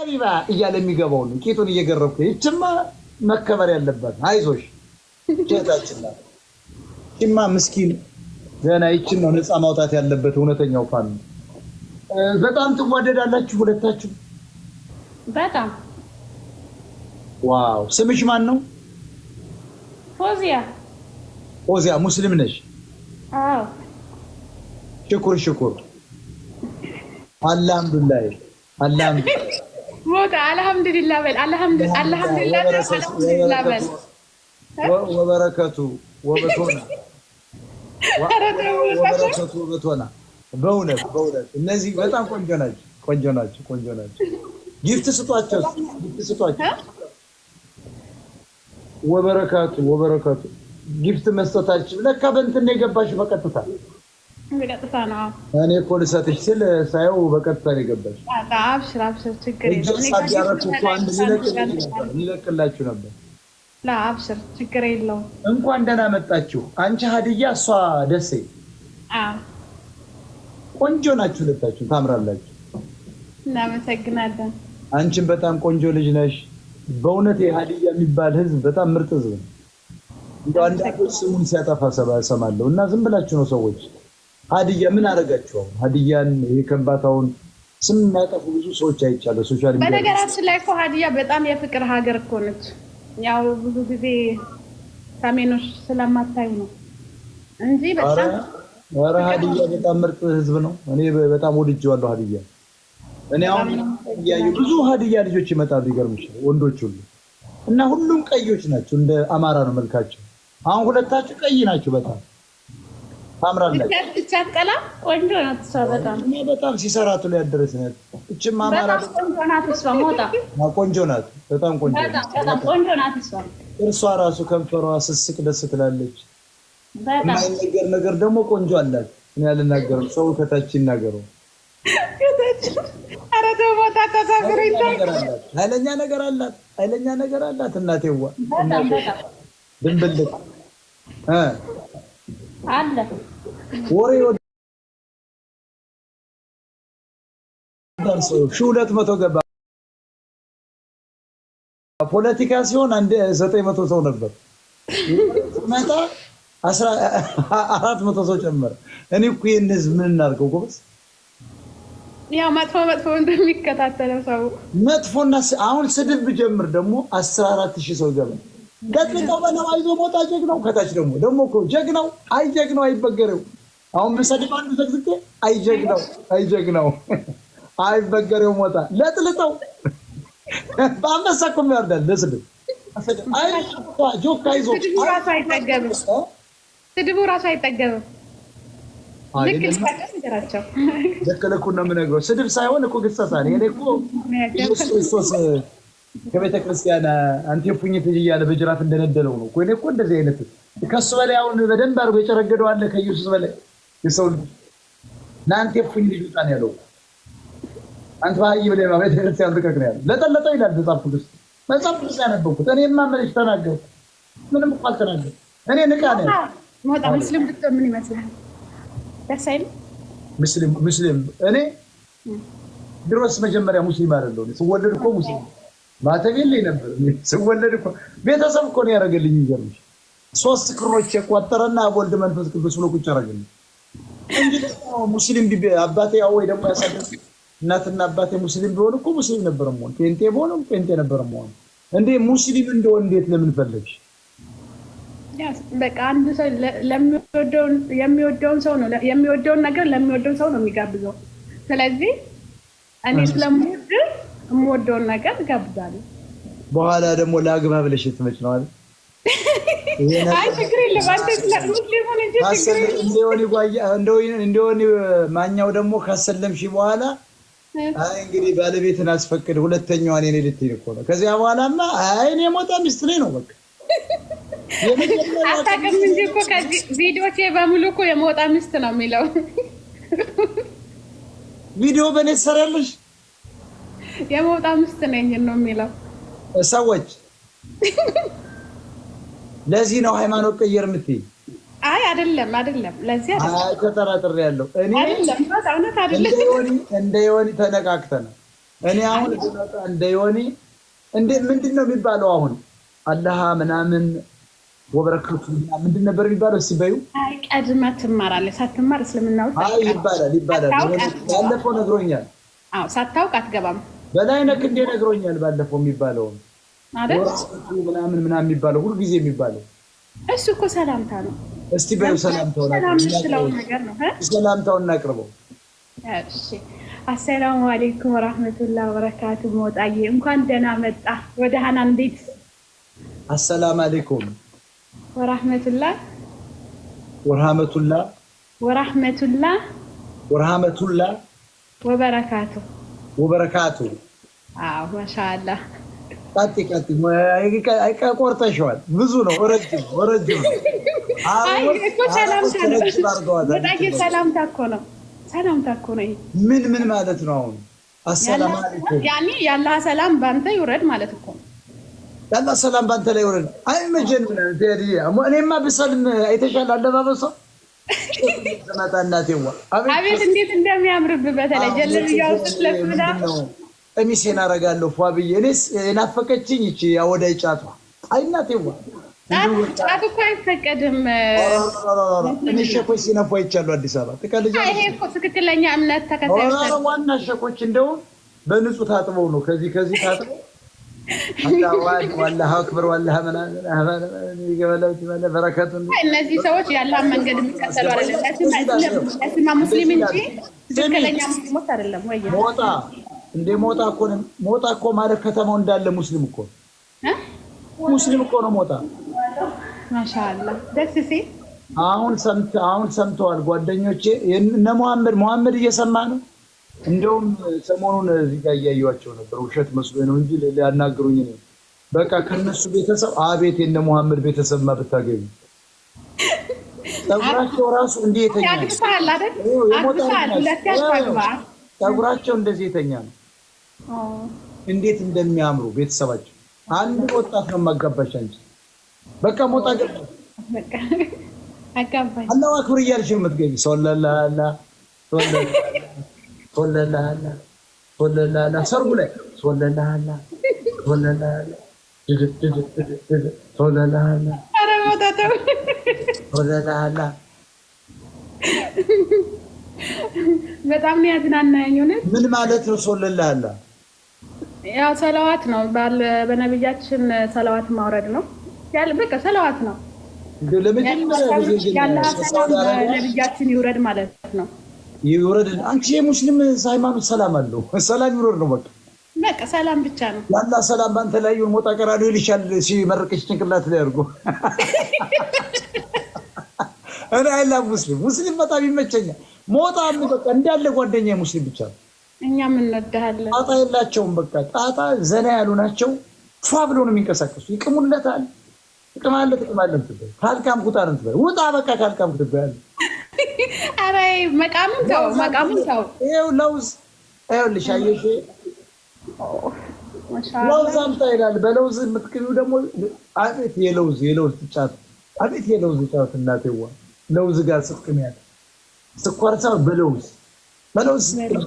ሀቢባ እያለ የሚገባው ነው ቂጡን እየገረብኩ ይችማ መከበር ያለበት አይዞሽ ጌታችን ነው ይማ ምስኪን ገና ይችን ነው ነፃ ማውጣት ያለበት እውነተኛው ፋን በጣም ትዋደዳላችሁ ሁለታችሁ በጣም ዋው ስምሽ ማን ነው ፎዚያ ሙስሊም ነሽ አዎ ሽኩር አልহামዱሊላህ ሞታ አልহামዱሊላህ በል አልহামዱሊላህ በል ወበረከቱ ወበቶና በእውነት እነዚህ በጣም ቆንጆ ናቸው ጊፍት ስጧቸው ወበረከቱ ጊፍት መስጠታችሁ ለካ በእንትን የገባሽ በቀጥታ ነው እኔ እኮ ልሰጥሽ ስል ሳይው በቀጥታ ነው የገባሽ አብሽር ችግር የለውም ይለቅላችሁ ነበር አብሽር ችግር የለውም እንኳን ደህና መጣችሁ አንቺ ሀዲያ እሷ ደሴ ቆንጆ ናችሁ ሁለታችሁ ታምራላችሁ እናመሰግናለን አንቺም በጣም ቆንጆ ልጅ ነሽ በእውነት የሀዲያ የሚባል ህዝብ በጣም ምርጥ ህዝብ ነው እንደው አንዳንዶች ስሙን ሲያጠፋ ሰማለሁ እና ዝም ብላችሁ ነው ሰዎች ሀዲያ ምን አደረጋችሁ ሀዲያን የከምባታውን ስም የሚያጠፉ ብዙ ሰዎች አይቻለሁ ሶሻል ሚዲያ በነገራችን ላይ እኮ ሀዲያ በጣም የፍቅር ሀገር እኮ ነች ያው ብዙ ጊዜ ሰሜኖች ስለማታዩ ነው እንጂ በጣም ሀዲያ በጣም ምርጥ ህዝብ ነው እኔ በጣም ወድጄዋለሁ ሀዲያ እኔ አሁን ያዩ ብዙ ሀዲያ ልጆች ይመጣሉ ይገርምሽ ወንዶች ሁሉ እና ሁሉም ቀዮች ናቸው እንደ አማራ ነው መልካቸው አሁን ሁለታችሁ ቀይ ናችሁ በጣም ታምራላችሁ ተቻቀላ ቆንጆ ናት እሷ በጣም ሲሰራቱ ላይ ያደረስ ናት እቺም አማራ ቆንጆ ናት እሷ ሞታ ቆንጆ ናት በጣም ቆንጆ ናት እሷ እርሷ ራሱ ከንፈሯ ስስቅ ደስ ትላለች በጣም ነገር ደግሞ ቆንጆ አላት እኔ ያልናገረው ሰው ከታች ይናገረው አረ ተሞታ ተሳፍሪ ኃይለኛ ነገር አላት እናቴዋ ድንብልት አለ ወሬ ደርሶ 200 ገባ ፖለቲካ ሲሆን አንድ 900 ሰው ነበር መጣ 400 ሰው ጨመረ እኔ እኮ የነዚህ ምን እናርገው ጎበዝ ያው መጥፎ እንደሚከታተለው ሰው መጥፎና አሁን ስድብ ቢጀምር ደግሞ 14000 ሰው ገባ ከጥንታው በለው አይዞ ሞታ ጀግናው ከታች ደግሞ እኮ ጀግናው አይበገረው አሁን በሰድብ አንዱ ዘግዝቄ አይጀግናው አይበገረው ሞታ ለጥልጠው ባመሰኩም ያርዳል ለስድብ አይ ጆክ አይዞ ስድቡ ራሱ አይጠገብም ለከለኩና ምን ነገሩ ስድብ ሳይሆን እኮ ግሳሳ ነው እኔ እኮ ኢየሱስ ከቤተ ክርስቲያን አንቴፉኝት ይያለ በጅራፍ እንደነደለው ነው እኔ እኮ እንደዚህ አይነት ከሱ በላይ አሁን በደንብ አርጎ የጨረገደው አለ ከኢየሱስ በላይ የሰው ናንቴፉኝ ልጅ ጣን ያለው አንተ ባይ በላይ ቤተ ክርስቲያን ልቀቅ ነው ያለው ለጠለጠው ይላል መጽሐፍ ቅዱስ ያነበብኩት እኔማ መልሽ ተናገርኩ ምንም እኮ አልተናገርኩም እኔ ንቃ ነኝ ሞታ ሙስሊም ብትሆን ምን ይመስላል ደስ አይልም ሙስሊም እኔ ድሮስ መጀመሪያ ሙስሊም አይደለሁ ስወለድ እኮ ሙስሊም ማተቤልኝ ነበር ስወለድ እኮ ቤተሰብ እኮ ነው ያደረገልኝ ይገርምሽ 3 ክሮች የቆጠረና ወልድ መንፈስ ቅዱስ ብሎ ቁጭ አደረገልኝ እንጂ ሙስሊም አባቴ ያው ወይ ደግሞ ያሳደግ እናትና አባቴ ሙስሊም ቢሆን እኮ ሙስሊም ነበር ማለት ጴንጤ ቢሆንም ጴንጤ ነበር ማለት እንዴ ሙስሊም እንደው እንዴት ለምን ፈለግሽ በቃ አንድ ሰው የሚወደውን ሰው ነው የሚወደውን ነገር ለሚወደው ሰው ነው የሚጋብዘው ስለዚህ እኔ ስለምወድ የምወደውን ነገር ጋብዛለሁ በኋላ ደግሞ ላግባ ብለሽ ትመጭ ነው አይደል አይ ችግር የለም አንተ ሙስሊም ሆነ እንጂ እንደሆነ ማኛው ደግሞ ካሰለምሽ በኋላ አይ እንግዲህ ባለቤትን አስፈቅድ ሁለተኛው እኔ ልትይ እኮ ነው ከዚያ በኋላማ አይ እኔ ሞታ ሚስት ነኝ ነው በቃ አታውቅም እንጂ እኮ ከዚህ ቪዲዮቼ በሙሉ እኮ የሞጣ ሚስት ነው የሚለው ቪዲዮ በኔ ሰራለሽ የሞጣ ሚስት ነኝ ነው የሚለው ሰዎች ለዚህ ነው ሃይማኖት ቀየር የምትይ አይ አይደለም ለዚህ አይደለም አይ ተጠራጥሬ ያለው እኔ አይደለም እውነት አይደለም እንደሆነ ተነቃቅተና እኔ አሁን እንደ ዮኒ ምንድነው የሚባለው አሁን አላህ ምናምን ወበረከቱ ምንድን ነበር የሚባለው? እስኪ በይው። አይ ቀድመህ ትማራለህ። ሳትማር እስልምና ውስጥ ይባላል። ባለፈው ነግሮኛል። አዎ ሳታውቅ አትገባም። በላይነህ እንደ ነግሮኛል ባለፈው የሚባለው አይደል? ምናምን የሚባለው ሁሉ ጊዜ የሚባለው እሱ እኮ ሰላምታ ነው። እስቲ በይው ሰላምታውን እናቅርበው። እሺ አሰላሙ አለይኩም ወራህመቱላሂ ወበረካቱ። ሞጣዬ እንኳን ደህና መጣ ወደ ሀናን ቤት። አሰላሙ አለይኩም ወራህመቱላሂ ወበረካቱ። አዎ ማሻአላህ። ቀጥ ቆርጠሽዋል። ብዙ ነው፣ ረጅም ነው። አይ እኮ ሰላምታ እኮ ነው። ምን ማለት ነው? አሁን አሰላሙ አለይኩም ያኒ ያላህ ሰላም ባንተ ይውረድ ማለት እኮ ነው። ያላህ ሰላም ባንተ ላይ ይውረድ። አይ መጀንና እኔማ ብሰልም አይተሻል አለባበሷ ተመጣናቴዋ አቤት እንዴት እንደሚያምርብህ በተለይ ጀለብያው ስትለብስ ቀሚሴን አደርጋለሁ ፏ ብዬ። እኔስ የናፈቀችኝ እቺ ያወዳይ ጫቷ አይናቴዋ ጫት እኮ አይፈቀድም። እኔ ሸኮች ሲነፉ አይቻለሁ አዲስ አበባ ትቀልጃለሽ። ይሄ እኮ ትክክለኛ እምነት ተከታዮች ዋና ሸኮች እንደው በንጹህ ታጥበው ነው ከዚህ ታጥበው والله اكبر والله من በረከቱ። እነዚህ ሰዎች ያላህ መንገድ የሚከተሉ አይደለም። ለስማ ሙስሊም እንጂ ትክክለኛ ሙስሊሞች አይደለም ወይ? ሞጣ እኮ ማለት ከተማው እንዳለ ሙስሊም እኮ ነው ሞጣ። ማሻአላህ ደስ ሲል። አሁን ሰምተዋል ጓደኞቼ እነ መሐመድ እየሰማ ነው። እንደውም ሰሞኑን እዚህ ጋር እያየኋቸው ነበር። ውሸት መስሎኝ ነው እንጂ ሊያናግሩኝ ነው። በቃ ከነሱ ቤተሰብ አቤት የነ መሐመድ ቤተሰብማ ብታገኙ ጸጉራቸው ራሱ እንዴት የተኛ ነው። ጸጉራቸው እንደዚህ የተኛ ነው። እንዴት እንደሚያምሩ ቤተሰባቸው። አንድ ወጣት ነው ማጋባሽ አንቺ። በቃ ሞጣ ገባሽ በቃ አጋባሽ። አላሁ አክበር እያልሽ ነው የምትገቢ። ሶለላላ ሰርጉ ላይ ሶለላላ በጣም ነው ያዝናናኝ። ምን ማለት ነው ሶለላላ? ያው ሰላዋት ነው። በነብያችን ሰላዋት ማውረድ ነው ያለ በቃ ሰላዋት ነው። ለመጀመሪያ ጊዜ ያላህ ሰላም ነብያችን ይውረድ ማለት ነው። ይውረድ። አንቺ የሙስሊም ሃይማኖት ሰላም አለው። ሰላም ይውረድ ነው በቃ ሰላም ብቻ ነው። ያላህ ሰላም ባንተ ላይ ይሁን። ሞጣ ቀራዶ ይልሻል ሲመርቅሽ ጭንቅላት ላይ አድርጎ። እኔ አይላም ሙስሊም በጣም ይመቸኛል። ሞጣ በቃ እንዳለ ጓደኛ ሙስሊም ብቻ ነው። እኛም እንወድሃለን። ጣጣ የላቸውም። በቃ ጣጣ ዘና ያሉ ናቸው። ፏ ብለው ነው የሚንቀሳቀሱ። ይቅሙለታል። ጥቅም አለ ትበል። ካልካም ቁጣ ነው ትበል። ውጣ በቃ ካልካም ትበል። አረ መቃሙን ተው። ይኸው ለውዝ ይኸውልሽ አየሽ ለውዝ አምጣ ይላል። በለውዝ የምትክሪው ደግሞ አቤት የለውዝ ጫት አቤት የለውዝ ጫት እናቴዋ። ለውዝ ጋር ስትቅሚያት ስኳር ሳይሆን በለውዝ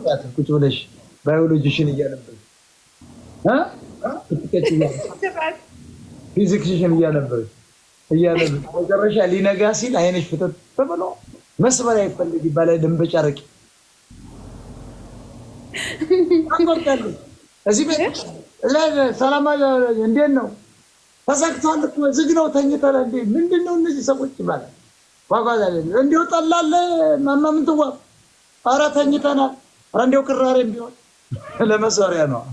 ጫት ቁጭ ብለሽ ባዮሎጂሽን እያነበብሽ ፊዚክስሽን እያነበብሽ መጨረሻ ሊነጋ ሲል አይነሽ ፍጥጥ ተብሎ መስመር አይፈልግ ይባላል። ደንበጫ ረቂ አንቆርጣለሁ። እዚህ ቤት ሰላም እንዴት ነው? ተሰክቷል እኮ ዝግ ነው ተኝተሃል እንዴ? ምንድነው እነዚህ ሰዎች ይባላል። ዋጓዛለ እንዴው ጠላለ ማማ ምን ትዋ? ኧረ ተኝተናል። ኧረ እንዴው ቅራሬም ቢሆን ለመስዋሪያ ነው።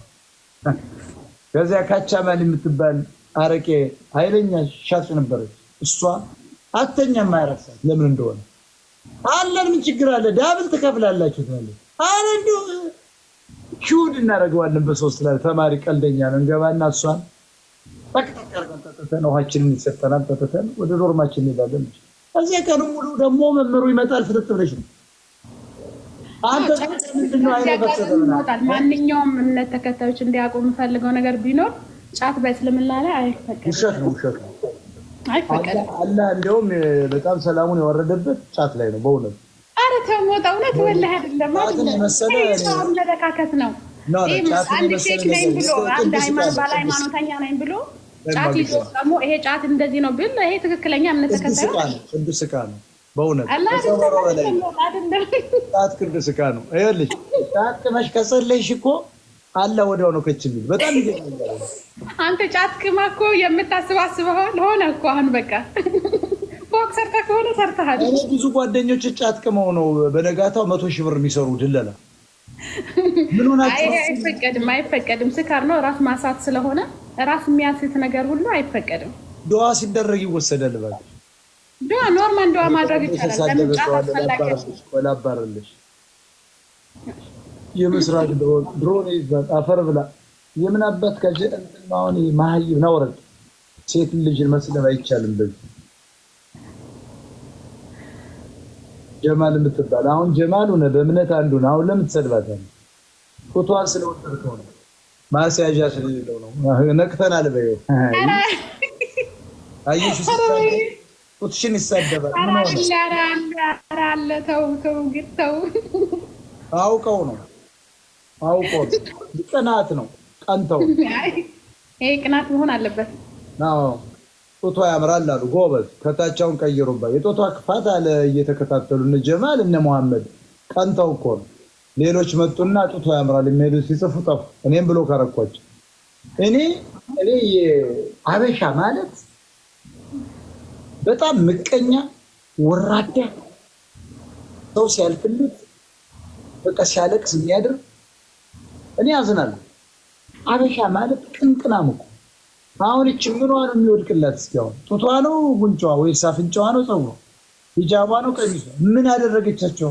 ከዚያ ካቻማን የምትባል አረቄ ኃይለኛ ሻጭ ነበረች። እሷ አተኛም አይረሳት ለምን እንደሆነ አለን። ምን ችግር አለ? ዳብል ትከፍላላችሁ ትላለች። አረ እንደው ሹድ እናደርገዋለን በሶስት ላይ ተማሪ ቀልደኛ ነው። እንገባና እሷን ጠጥተን ውሃችንን ይሰጠናል። ጠጥተን ወደ ዶርማችን እንሄዳለን። እዚያ ቀኑ ሙሉ ደግሞ መምህሩ ይመጣል። ፍጥጥ ብለሽ ነው አንተ ምንድነው አይነበሰደናል። ማንኛውም እምነት ተከታዮች እንዲያውቁ የምፈልገው ነገር ቢኖር ጫት በእስልምና ላይ አይፈቀድም። ውሸት ነው አይፈቀድም። አላህ እንደውም በጣም ሰላሙን ያወረደበት ጫት ላይ ነው በእውነት። ኧረ ተው ሞጣ፣ እውነት ወላሂ አይደለም መሰለ አመለካከት ነው። አንድ ሼክ ነኝ ብሎ አንድ ሃይማኖተኛ ነኝ ብሎ ጫት ይዞ ደግሞ ይሄ ጫት እንደዚህ ነው ብል ይሄ ትክክለኛ እምነት ተከታዩ ቅዱስ ዕቃ ነው በእውነት ጫት ቅዱስ ዕቃ ነው። ይኸውልሽ ጫት ቅመሽ ከጸለይሽ እኮ አለ ወዲያው ነው ከችል በጣም ይገርማል። አንተ ጫት ቅማ እኮ የምታስባስበው ሆነ እኮ አሁን በቃ ፎቅ ሰርተህ ከሆነ ሰርተሃል። እኔ ብዙ ጓደኞች ጫት ቅመው ነው በነጋታው 100,000 ብር የሚሰሩ ድለላ። ምን ሆናችሁ? አይፈቀድም። ስካር ነው ራስ ማሳት ስለሆነ ራስ የሚያስት ነገር ሁሉ አይፈቀድም። ዱዓ ሲደረግ ይወሰዳል። ባክ ዱዓ ኖርማል ዱዓ ማድረግ ይቻላል። ለምን ጫት አስፈላጊ ወላባረልሽ የምስራቅ ድሮን ይዛት አፈር ብላ የምን አባት ከጀንማውን ማህይብ ነውረድ ሴት ልጅ መስለም አይቻልም። በዚህ ጀማል የምትባል አሁን ጀማል ሆነ በእምነት አንዱ ነው። አሁን ለምን ትሰድባታለህ? ፎቶዋን ስለወጣው ነው ማስያዣ ስለሌለው ነው። ነቅተናል በይው አየሽ ቁጥሽን ይሳደባል። ምን አለ ተው ግተው አውቀው ነው ቅናት ነው። ቀንተው ይሄ ቅናት መሆን አለበት። አዎ ጦቷ ያምራል አሉ ጎበዝ። ከታቻውን ቀይሩባት የጦቷ ክፋት አለ እየተከታተሉ እነ ጀማል እነ መሐመድ ቀንተው እኮ ነው። ሌሎች መጡና ጦቷ ያምራል የሚሄዱ ሲጽፉ ጠፉ። እኔም ብሎ ካረኳቸው እኔ አበሻ ማለት በጣም ምቀኛ ወራዳ ሰው ሲያልፍልት በቃ ሲያለቅስ የሚያድር እኔ አዝናለሁ። አበሻ ማለት ቅንቅናም እኮ አሁን እቺ ምኗ ነው የሚወድቅላት? እስኪያው ጡቷ ነው ጉንጯ ወይስ አፍንጫዋ ነው ፀጉሯ ሂጃቧ ነው ቀሚሷ ምን አደረገቻቸው?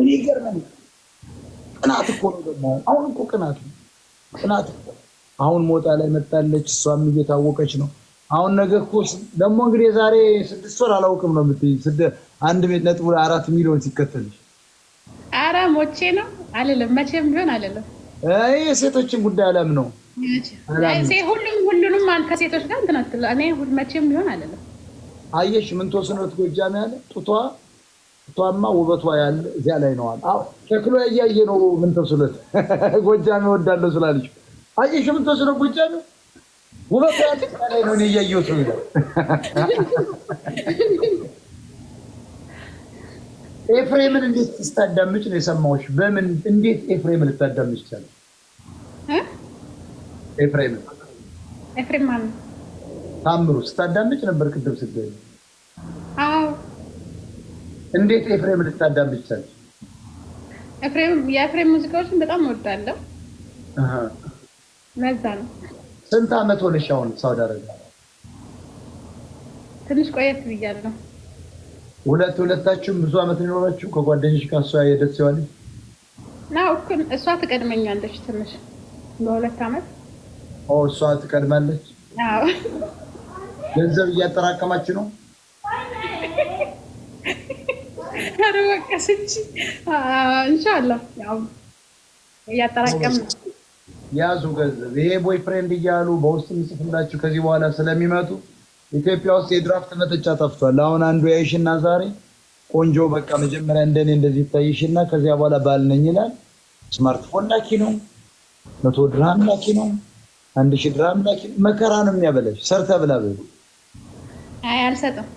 እኔ ይገርመኝ። ቅናት እኮ ነው ደግሞ አሁን እኮ ቅናት እኮ አሁን ሞጣ ላይ መጣለች። እሷም እየታወቀች ነው። አሁን ነገ እኮ ደግሞ እንግዲህ ዛሬ 6 ወር አላውቅም ነው የምትይ 1.4 ሚሊዮን ሲከተልሽ ኧረ ሞቼ ነው አልልም። መቼም ቢሆን አልልም። የሴቶችን ጉዳይ አለም ነው። ሁሉንም ከሴቶች ጋር እንትን አትል። እኔ መቼም ቢሆን አልልም። አየሽ ምን ተወስኖት ጎጃም ያለ ጡቷማ ውበቷ ያለ እዚያ ላይ ነው አለ። አዎ ሸክሎ ያያየ ነው ምን ተወስኖት ጎጃም እወዳለሁ ስላለሽ አየሽ ምን ተወስኖት ጎጃም ውበቷ ያለ ላይ ነው ያያየው ነው ይላል። ኤፍሬምን እንዴት ስታዳምጭ ነው የሰማሁሽ? በምን እንዴት ኤፍሬምን ልታዳምጭ ይችላል? ኤፍሬም ማለት ታምሩ ስታዳምጭ ነበር ቅድም ስትገኝ። አዎ እንዴት ኤፍሬምን ልታዳምጭ ይችላል? የኤፍሬም ሙዚቃዎችን በጣም እወዳለሁ። ለዛ ነው። ስንት ዓመት ሆነሽ አሁን ሳውዲ አረቢያ? ትንሽ ቆየት ብያለሁ። ሁለታችሁም ብዙ ዓመት ኖራችሁ ከጓደኞች ጋር እሷ የደስ ይዋል ነው እኮ እሷ ትቀድመኛለች ትንሽ በ2 ዓመት። እሷ ትቀድማለች። አዎ ገንዘብ እያጠራቀማች ነው። ኧረ በቃ ስንቺ ኢንሻአላህ ያው እያጠራቀም ያዙ ገንዘብ። ይሄ ቦይፍሬንድ እያሉ በውስጥ ምጽፍላችሁ ከዚህ በኋላ ስለሚመጡ ኢትዮጵያ ውስጥ የድራፍት መጠጫ ጠፍቷል። አሁን አንዱ ያይሽና ዛሬ ቆንጆ በቃ መጀመሪያ እንደኔ እንደዚህ ታይሽና ከዚያ በኋላ ባል ነኝ ይላል። ስማርትፎን ላኪ ነው 100 ድርሃም ላኪ ነው 1000 ድርሃም ላኪ መከራ ነው የሚያበላሽ። ሰርተ ብላ በይ። አይ አልሰጥም።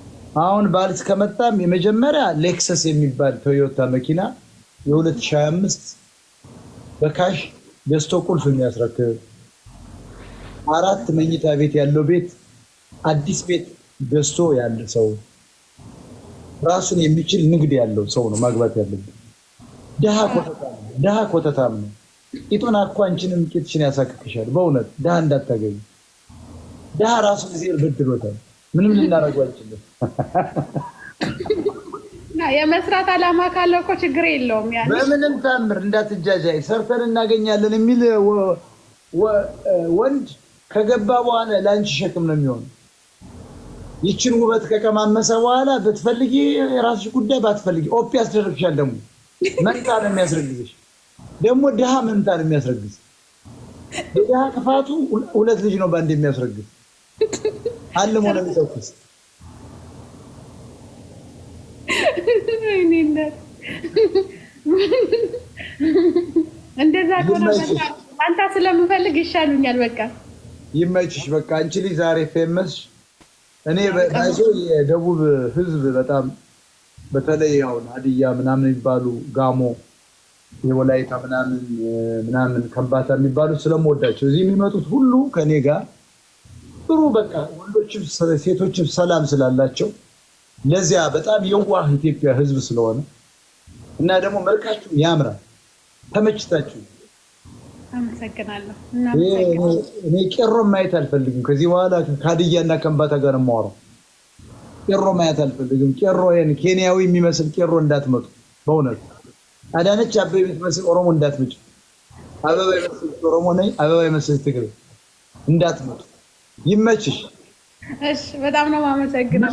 አሁን ባል እስከመጣም የመጀመሪያ ሌክሰስ የሚባል ቶዮታ መኪና የ2025 በካሽ ገዝቶ ቁልፍ የሚያስረክብ 4 መኝታ ቤት ያለው ቤት አዲስ ቤት ገዝቶ ያለ ሰው ራሱን የሚችል ንግድ ያለው ሰው ነው ማግባት ያለበት። ደሃ ኮተታም ነው። ቂጡን እኮ አንቺንም ቂጥሽን ያሳክክሻል። በእውነት ደሃ እንዳታገኙ። ደሃ ራሱ ጊዜ በድሎታል። ምንም ልናደርገው አንችልም። የመስራት ዓላማ ካለው እኮ ችግር የለውም። ያ በምንም ታምር እንዳትጃጃይ ሰርተን እናገኛለን የሚል ወንድ ከገባ በኋላ ለአንቺ ሸክም ነው የሚሆነው። ይችን ውበት ከቀማመሰ በኋላ ብትፈልጊ የራስሽ ጉዳይ፣ ባትፈልጊ ኦፒ ያስደርግሻል። ደግሞ መንታ ነው የሚያስረግዝሽ። ደግሞ ድሃ መንታ ነው የሚያስረግዝ። የድሃ ክፋቱ 2 ልጅ ነው በአንድ የሚያስረግዝ። አልሞ ነው የሚተኩስ። እንደዛ ከሆነ በቃ አንተ ስለምፈልግ ይሻሉኛል። በቃ ይመችሽ። በቃ አንቺ ልጅ ዛሬ ፌመስ። እኔ ባይዞ የደቡብ ህዝብ በጣም በተለይ አሁን ሀዲያ ምናምን የሚባሉ ጋሞ የወላይታ ምናምን ከምባታ የሚባሉ ስለምወዳቸው እዚህ የሚመጡት ሁሉ ከኔ ጋር ጥሩ በቃ ወንዶችም ሴቶችም ሰላም ስላላቸው ለዚያ በጣም የዋህ ኢትዮጵያ ህዝብ ስለሆነ እና ደግሞ መልካችሁ ያምራል። ተመችታችሁ አመሰግናለሁ። እኔ ቄሮ ማየት አልፈልግም። ከዚህ በኋላ ከሀዲያና ከምባታ ጋር ማወራው ቄሮ ማየት አልፈልግም። ቄሮ ኬንያዊ የሚመስል ቄሮ እንዳትመጡ በእውነት። አዳነች አበቤ የምትመስል ኦሮሞ እንዳትመጭ። አበባ የመስል ኦሮሞ ነኝ፣ አበባ የመስል ትግሬ እንዳትመጡ። ይመችሽ። እሺ፣ በጣም ነው የማመሰግነው።